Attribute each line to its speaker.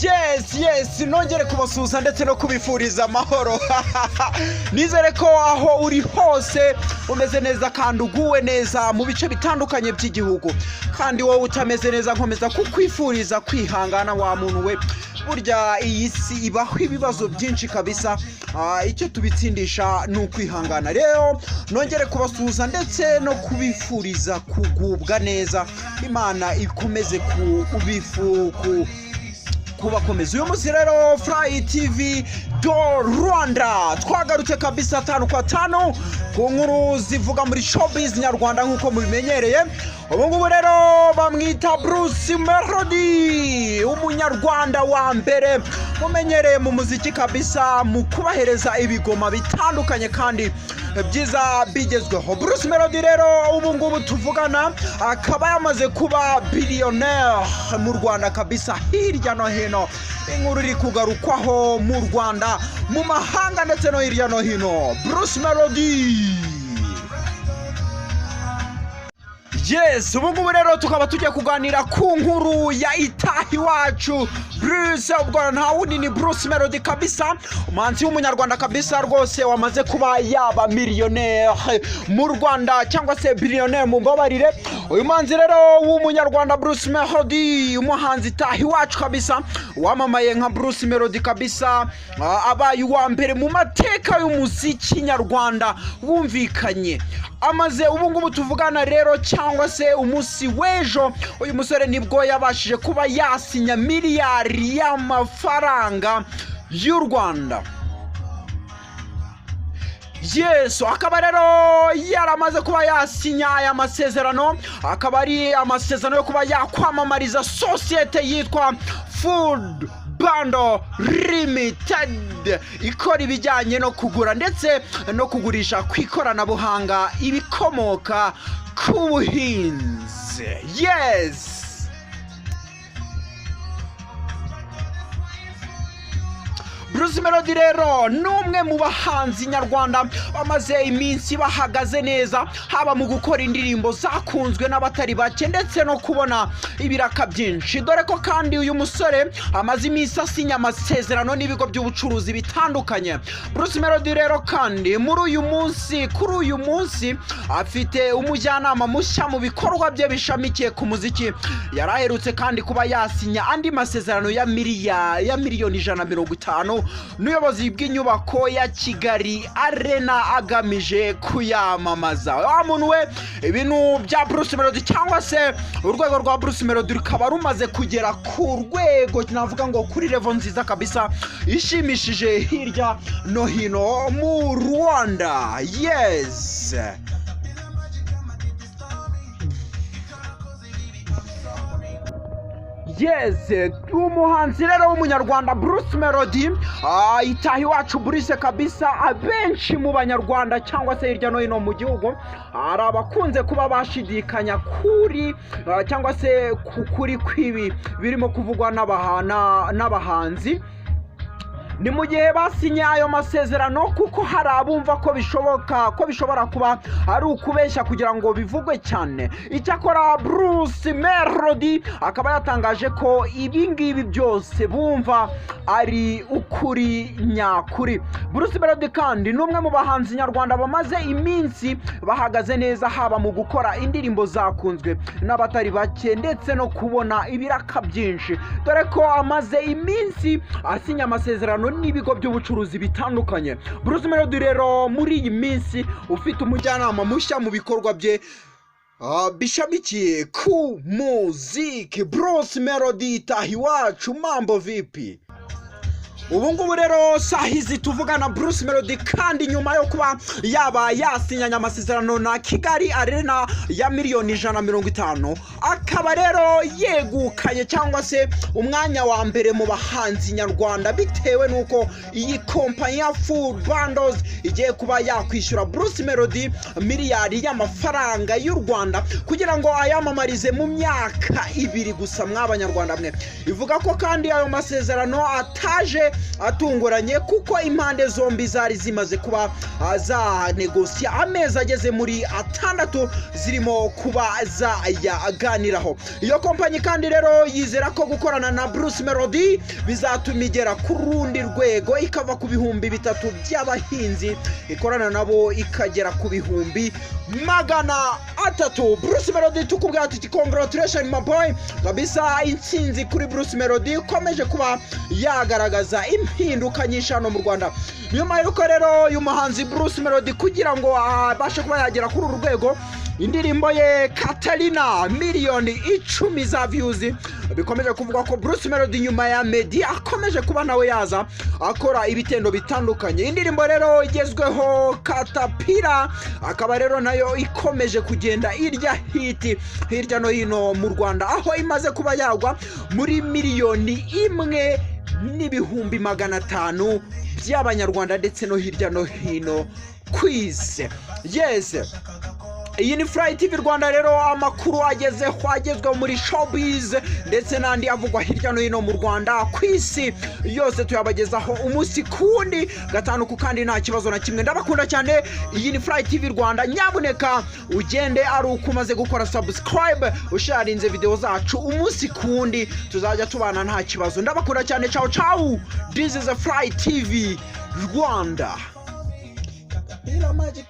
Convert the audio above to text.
Speaker 1: Yes, nongere kubasuhuza ndetse no kubifuriza amahoro. Nizere ko aho uri hose umeze neza kandi uguwe neza mu bice bitandukanye by'igihugu. Kandi wowe utameze neza nkomeza kukwifuriza kwihangana wa muntu we. Burya iyi si ibaho ibibazo byinshi kabisa. Icyo tubitsindisha ni ukwihangana. Rero nongere kubasuhuza ndetse no kubifuriza kugubwa neza. Imana ikomeze kubakomeza. Uyu munsi rero Fly TV do Rwanda twagarutse kabisa 5 kwa 5 ku nkuru zivuga muri showbiz nyarwanda nkuko mubimenyereye. Ubu ngubu rero bamwita Bruce Melody, umunyarwanda wa mbere mumenyereye mu muziki kabisa, mu kubahereza ibigoma bitandukanye kandi byiza bigezweho. Bruce Melody rero ubu ngubu tuvugana akaba yamaze kuba billionaire mu Rwanda kabisa, hirya no hino inkuru iri kugarukwaho mu Rwanda, mu mahanga ndetse no hirya no hino. Bruce Melody. Yes, ubu ngubu rero tukaba tugiye kuganira ku nkuru ya itahi wacu Bruce, ubwo nta wundi ni Bruce Melody kabisa, umuhanzi w'umunyarwanda kabisa rwose wamaze kuba yaba millionaire mu Rwanda cyangwa se billionaire mu mbabarire. Uyu muhanzi rero w'umunyarwanda Bruce Melody, umuhanzi itahi wacu kabisa wamamaye nka Bruce Melody kabisa, abaye wa mbere mu mateka y'umuziki nyarwanda wumvikanye. Amaze ubu ngubu tuvugana rero cyangwa se umunsi w'ejo, uyu musore nibwo yabashije kuba yasinya miliyari y'amafaranga y'u Rwanda. Yes, akaba rero yaramaze kuba yasinya aya masezerano, akaba ari amasezerano yo kuba yakwamamariza sosiyete yitwa Food Bando Limited, ikora ibijyanye no kugura ndetse no kugurisha ku ikoranabuhanga ibikomoka ku buhinzi. Yes, Bruce Melody rero numwe mu bahanzi nyarwanda bamaze iminsi bahagaze neza, haba mu gukora indirimbo zakunzwe n'abatari bake ndetse no kubona ibiraka byinshi, dore ko kandi uyu musore amaze iminsi asinya amasezerano n'ibigo by'ubucuruzi bitandukanye. Bruce Melody rero kandi kuri uyu munsi afite umujyanama mushya mu bikorwa bye bishamikiye ku muziki. Yaraherutse kandi kuba yasinya andi masezerano ya miliyoni 150 n'ubuyobozi bw'inyubako ya Kigali Arena agamije kuyamamaza. Wa muntu we, ibintu bya Bruce Melody cyangwa se urwego rwa Bruce Melody rukaba rumaze kugera ku rwego navuga ngo kuri level nziza kabisa ishimishije hirya no hino mu Rwanda. Yes, umuhanzi rero w'umunyarwanda Bruce Melody, itahi wacu Bruce kabisa, abenshi mu banyarwanda cyangwa se hirya no hino mu gihugu hari abakunze kuba bashidikanya kuri cyangwa se kuri kwibi birimo kuvugwa n'abahanzi. Ni mu gihe basinye ayo masezerano kuko hari abumva ko bishobora kuba ari ukubeshya kugira ngo bivugwe cyane. Icyakora Bruce Melody akaba yatangaje ko ibi ngibi byose bumva ari ukuri nyakuri. Bruce Melody kandi n'umwe mu bahanzi nyarwanda bamaze iminsi bahagaze neza, haba mu gukora indirimbo zakunzwe n'abatari bake ndetse no kubona ibiraka byinshi, dore ko amaze iminsi asinya amasezerano n'ibigo by'ubucuruzi bitandukanye. Bruce Melody rero muri iyi minsi ufite umujyanama mushya mu bikorwa bye bishamikiye ku muziki. Bruce Melody itahi wacu, mambo vipi? Ubu ngubu rero sahizi tuvugana Bruce Melody kandi nyuma yo kuba yaba yasinyanya amasezerano na Kigali Arena ya miliyoni 150, akaba rero yegukanye cyangwa se umwanya wa mbere mu bahanzi nyarwanda, bitewe nuko iyi kompanyi ya Food Bandos igiye kuba yakwishyura Bruce Melody miliyari y'amafaranga y'u Rwanda kugira ngo ayamamarize mu myaka 2 gusa mw'abanyarwanda mwe. Ivuga ko kandi ayo masezerano ataje atunguranye kuko impande zombi zari zimaze kuba za negosiya amezi ageze muri 6 zirimo kuba zayaganiraho. Iyo kompanyi kandi rero yizera ko gukorana na Bruce Melody bizatuma igera ku rundi rwego, ikava ku bihumbi 3 by'abahinzi ikorana nabo ikagera ku bihumbi 300. Bruce Melody tukubwira tuti congratulations my boy, kabisa intsinzi kuri Bruce Melody ukomeje kuba yagaragaza impinduka nyinshi hano mu Rwanda. Nyuma y'uko rero uyu muhanzi Bruce Melody kugira ngo abashe kuba yagera kuri uru rwego, indirimbo ye Katarina miliyoni 10 za views, bikomeje kuvuga ko Bruce Melody nyuma ya Meddy akomeje kuba nawe yaza akora ibitendo bitandukanye. Indirimbo rero igezweho Katapira akaba rero nayo ikomeje kugenda irya hiti hirya no hino mu Rwanda, aho imaze kuba yagwa muri miliyoni 1 n'ibihumbi 500 by'abanyarwanda ndetse no hirya no hino kw'isi. Yes, iyi ni Fly TV Rwanda rero, amakuru agezweho muri showbiz ndetse n'andi avugwa hirya no hino mu Rwanda kw'isi yose tuyabagezaho umunsi kundi gatanu ku kandi nta kibazo na kimwe. Ndabakunda cyane. Iyi ni Fly TV Rwanda, nyabuneka ugende ari uko umaze gukora subscribe usharinze video zacu umunsi kundi tuzajya tubana nta kibazo. Ndabakunda cyane. Ciao ciao, this is a Fly TV Rwanda. Ila magic